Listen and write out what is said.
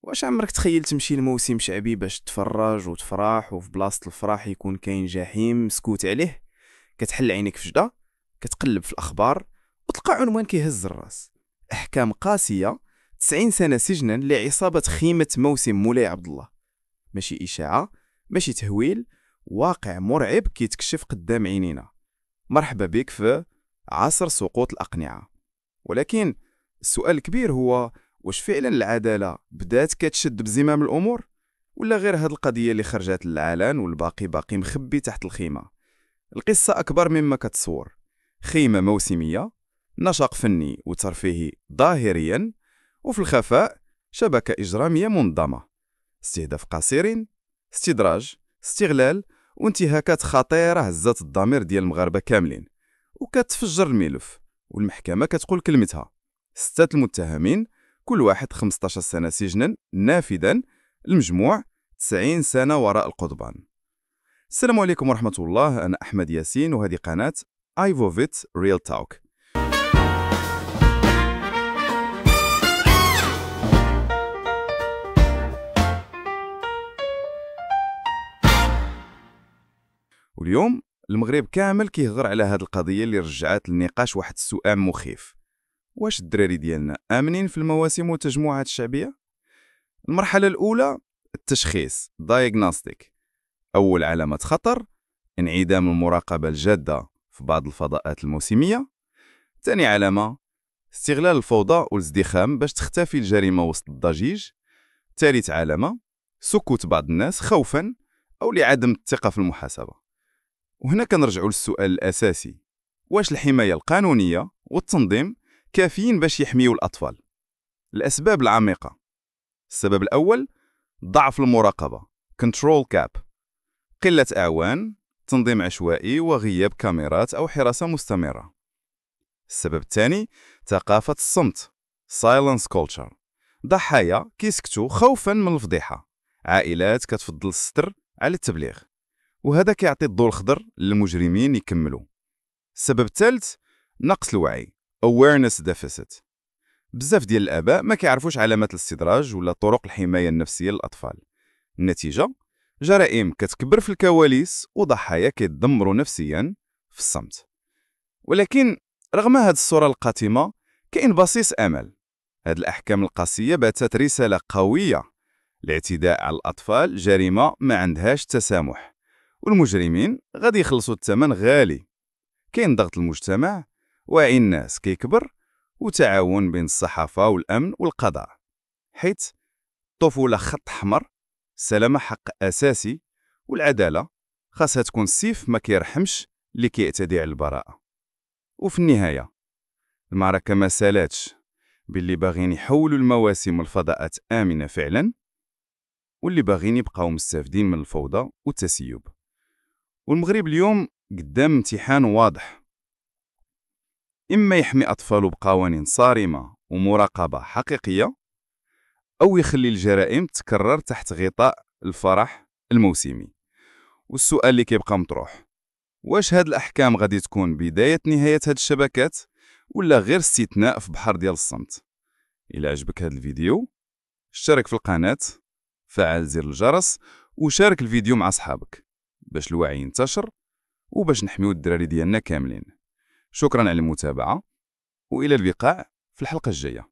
واش عمرك تخيل تمشي لموسم شعبي باش تتفرج وتفرح وفي بلاصة الفرح يكون كاين جحيم مسكوت عليه؟ كتحل عينيك فجأة، كتقلب في الأخبار وتلقى عنوان كيهز الراس: أحكام قاسية، 90 سنة سجنا لعصابة خيمة موسم مولاي عبد الله. ماشي إشاعة، ماشي تهويل، واقع مرعب كيتكشف قدام عينينا. مرحبا بك في عصر سقوط الأقنعة. ولكن السؤال الكبير هو: واش فعلا العدالة بدات كتشد بزمام الأمور؟ ولا غير هاد القضية اللي خرجت للعلن والباقي باقي مخبي تحت الخيمة؟ القصة أكبر مما كتصور. خيمة موسمية، نشاط فني وترفيهي ظاهريا، وفي الخفاء شبكة إجرامية منظمة. استهداف قصير، استدراج، استغلال، وانتهاكات خطيرة هزات الضمير ديال المغاربة كاملين. وكتفجر الملف والمحكمة كتقول كلمتها: 6 المتهمين، كل واحد 15 سنة سجنا نافذا، المجموع 90 سنة وراء القضبان. السلام عليكم ورحمة الله، أنا أحمد ياسين وهذه قناة ايفوفيت ريل توك. واليوم المغرب كامل كيهضر على هذه القضية اللي رجعت للنقاش واحد السؤال مخيف: واش الدراري ديالنا آمنين في المواسم والتجمعات الشعبية؟ المرحلة الأولى التشخيص diagnostic. أول علامة خطر: انعدام المراقبة الجادة في بعض الفضاءات الموسمية. ثاني علامة: استغلال الفوضى والازدحام باش تختفي الجريمة وسط الضجيج. ثالث علامة: سكوت بعض الناس خوفا أو لعدم الثقة في المحاسبة. وهنا كنرجعوا للسؤال الأساسي: واش الحماية القانونية والتنظيم كافيين باش يحميوا الأطفال؟ الأسباب العميقة: السبب الأول ضعف المراقبة control gap، قلة أعوان، تنظيم عشوائي وغياب كاميرات أو حراسة مستمرة. السبب الثاني ثقافة الصمت silence culture، ضحايا كيسكتوا خوفا من الفضيحة، عائلات كتفضل الستر على التبليغ، وهذا كيعطي الضوء الخضر للمجرمين يكملوا. السبب الثالث نقص الوعي awareness deficit، بزاف ديال الآباء ما كيعرفوش علامات الاستدراج ولا طرق الحماية النفسية للأطفال. النتيجة: جرائم كتكبر في الكواليس وضحايا كيتدمروا نفسيا في الصمت. ولكن رغم هذه الصورة القاتمة كاين بصيص أمل. هذه الأحكام القاسية باتت رسالة قوية: الاعتداء على الأطفال جريمة ما عندهاش تسامح، والمجرمين غادي يخلصوا الثمن غالي. كاين ضغط المجتمع، وعي الناس كيكبر، وتعاون بين الصحافة والأمن والقضاء، حيث الطفولة خط أحمر، السلامة حق أساسي، والعدالة خاصها تكون السيف ما كيرحمش اللي كيعتدي على البراءة. وفي النهاية المعركة ما سالاتش باللي باغين يحولوا المواسم والفضاءات آمنة فعلا، واللي باغين يبقاو مستفدين من الفوضى والتسيب. والمغرب اليوم قدام امتحان واضح: إما يحمي أطفاله بقوانين صارمة ومراقبة حقيقية، أو يخلي الجرائم تكرر تحت غطاء الفرح الموسمي. والسؤال اللي كيبقى مطروح: واش هاد الأحكام غادي تكون بداية نهاية هاد الشبكات، ولا غير استثناء في بحر ديال الصمت؟ إلا عجبك هاد الفيديو اشترك في القناة، فعل زر الجرس، وشارك الفيديو مع أصحابك باش الوعي ينتشر وباش نحميو الدراري ديالنا كاملين. شكرا على المتابعة، وإلى اللقاء في الحلقة الجاية.